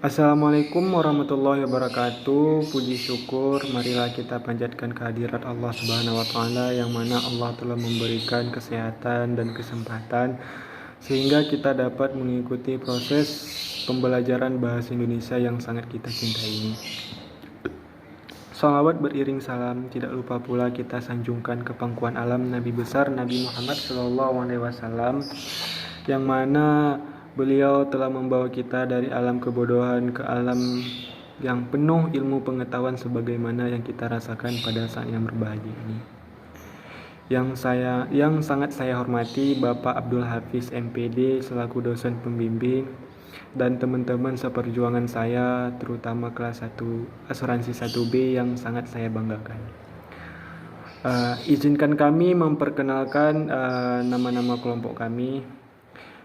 Assalamualaikum warahmatullahi wabarakatuh. Puji syukur, marilah kita panjatkan kehadirat Allah Subhanahu wa taala yang mana Allah telah memberikan kesehatan dan kesempatan sehingga kita dapat mengikuti proses pembelajaran bahasa Indonesia yang sangat kita cintai ini. Salawat beriring salam, tidak lupa pula kita sanjungkan ke pangkuan alam Nabi besar Nabi Muhammad SAW yang mana beliau telah membawa kita dari alam kebodohan ke alam yang penuh ilmu pengetahuan sebagaimana yang kita rasakan pada saat yang berbahagia ini. Yang sangat saya hormati Bapak Abdul Hafiz MPD selaku dosen pembimbing dan teman-teman seperjuangan saya terutama kelas 1 asuransi 1B yang sangat saya banggakan. Izinkan kami memperkenalkan nama-nama kelompok kami,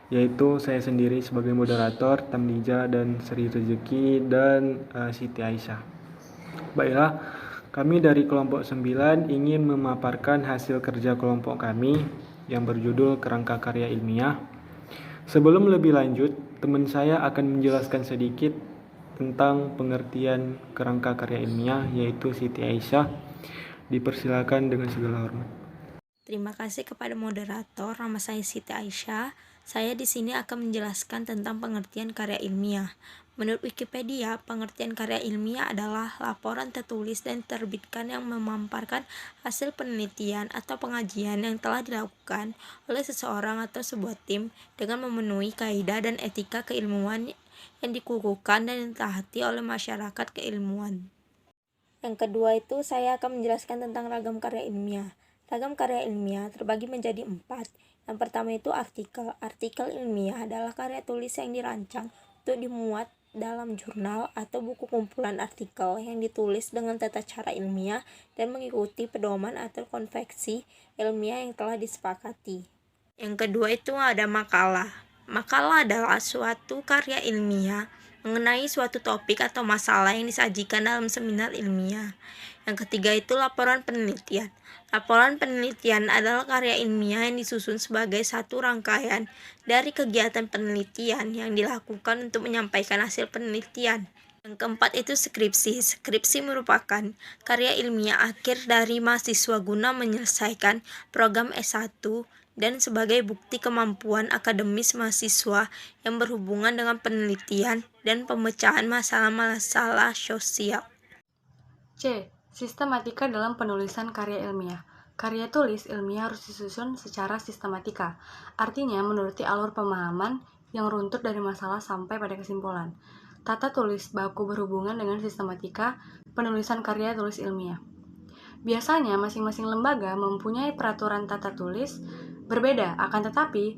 yaitu saya sendiri sebagai moderator, Tamnija dan Sri Rezeki dan Siti Aisyah. Baiklah, kami dari kelompok 9 ingin memaparkan hasil kerja kelompok kami yang berjudul Kerangka Karya Ilmiah. Sebelum lebih lanjut, teman saya akan menjelaskan sedikit tentang pengertian kerangka karya ilmiah, yaitu Siti Aisyah. Dipersilakan dengan segala hormat. Terima kasih kepada moderator. Nama saya Siti Aisyah. Saya di sini akan menjelaskan tentang pengertian karya ilmiah. Menurut Wikipedia, pengertian karya ilmiah adalah laporan tertulis dan diterbitkan yang memaparkan hasil penelitian atau pengajian yang telah dilakukan oleh seseorang atau sebuah tim dengan memenuhi kaidah dan etika keilmuan yang dikukuhkan dan ditaati oleh masyarakat keilmuan. Yang kedua itu saya akan menjelaskan tentang ragam karya ilmiah. Ragam karya ilmiah terbagi menjadi 4. Yang pertama itu artikel. Artikel ilmiah adalah karya tulis yang dirancang untuk dimuat dalam jurnal atau buku kumpulan artikel yang ditulis dengan tata cara ilmiah dan mengikuti pedoman atau konveksi ilmiah yang telah disepakati. Yang kedua itu ada makalah. Makalah adalah suatu karya ilmiah mengenai suatu topik atau masalah yang disajikan dalam seminar ilmiah. Yang ketiga itu laporan penelitian. Laporan penelitian adalah karya ilmiah yang disusun sebagai satu rangkaian dari kegiatan penelitian yang dilakukan untuk menyampaikan hasil penelitian. Yang keempat itu skripsi. Skripsi merupakan karya ilmiah akhir dari mahasiswa guna menyelesaikan program S1 dan sebagai bukti kemampuan akademis mahasiswa yang berhubungan dengan penelitian dan pemecahan masalah-masalah sosial. C. Sistematika dalam penulisan karya ilmiah. Karya tulis ilmiah harus disusun secara sistematika, artinya menuruti alur pemahaman yang runtut dari masalah sampai pada kesimpulan. Tata tulis baku berhubungan dengan sistematika penulisan karya tulis ilmiah. Biasanya masing-masing lembaga mempunyai peraturan tata tulis berbeda, akan tetapi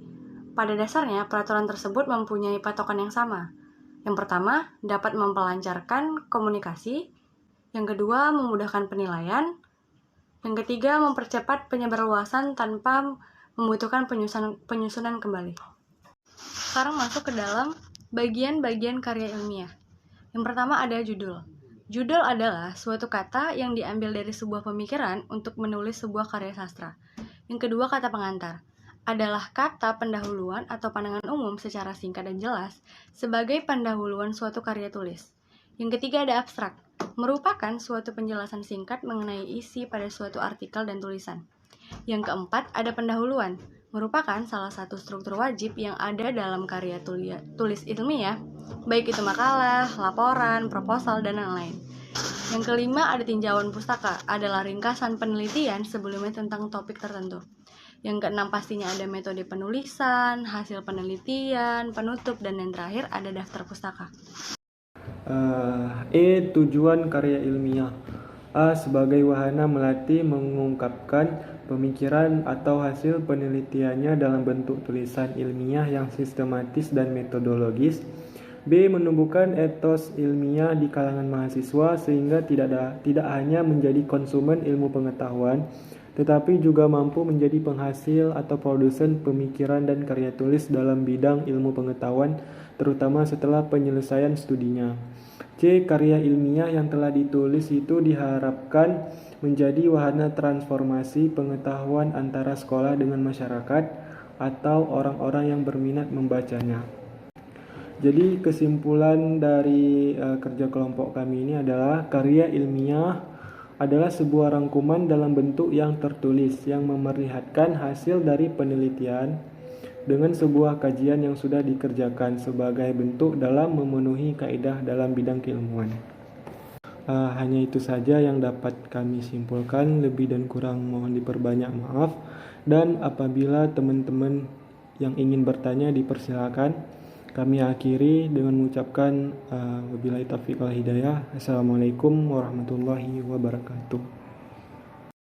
pada dasarnya peraturan tersebut mempunyai patokan yang sama. Yang pertama, dapat memperlancarkan komunikasi. Yang kedua, memudahkan penilaian. Yang ketiga, mempercepat penyebarluasan tanpa membutuhkan penyusunan kembali. Sekarang masuk ke dalam bagian-bagian karya ilmiah. Yang pertama ada judul. Judul adalah suatu kata yang diambil dari sebuah pemikiran untuk menulis sebuah karya sastra. Yang kedua, kata pengantar adalah kata pendahuluan atau pandangan umum secara singkat dan jelas sebagai pendahuluan suatu karya tulis. Yang ketiga ada abstrak, merupakan suatu penjelasan singkat mengenai isi pada suatu artikel dan tulisan. Yang keempat ada pendahuluan, merupakan salah satu struktur wajib yang ada dalam karya tulis ilmiah, baik itu makalah, laporan, proposal, dan lain-lain. Yang kelima ada tinjauan pustaka, adalah ringkasan penelitian sebelumnya tentang topik tertentu. Yang keenam pastinya ada metode penulisan, hasil penelitian, penutup, dan yang terakhir ada daftar pustaka. Tujuan karya ilmiah. A. Sebagai wahana melatih mengungkapkan pemikiran atau hasil penelitiannya dalam bentuk tulisan ilmiah yang sistematis dan metodologis. B. Menumbuhkan etos ilmiah di kalangan mahasiswa sehingga tidak hanya menjadi konsumen ilmu pengetahuan, tetapi juga mampu menjadi penghasil atau produsen pemikiran dan karya tulis dalam bidang ilmu pengetahuan, terutama setelah penyelesaian studinya. C. Karya ilmiah yang telah ditulis itu diharapkan menjadi wahana transformasi pengetahuan antara sekolah dengan masyarakat atau orang-orang yang berminat membacanya. Jadi kesimpulan dari kerja kelompok kami ini adalah karya ilmiah adalah sebuah rangkuman dalam bentuk yang tertulis yang memerlihatkan hasil dari penelitian dengan sebuah kajian yang sudah dikerjakan sebagai bentuk dalam memenuhi kaidah dalam bidang keilmuan. Hanya itu saja yang dapat kami simpulkan, lebih dan kurang mohon diperbanyak maaf. Dan apabila teman-teman yang ingin bertanya dipersilakan. Kami akhiri dengan mengucapkan wabillahi taufiq wal hidayah. Assalamualaikum warahmatullahi wabarakatuh.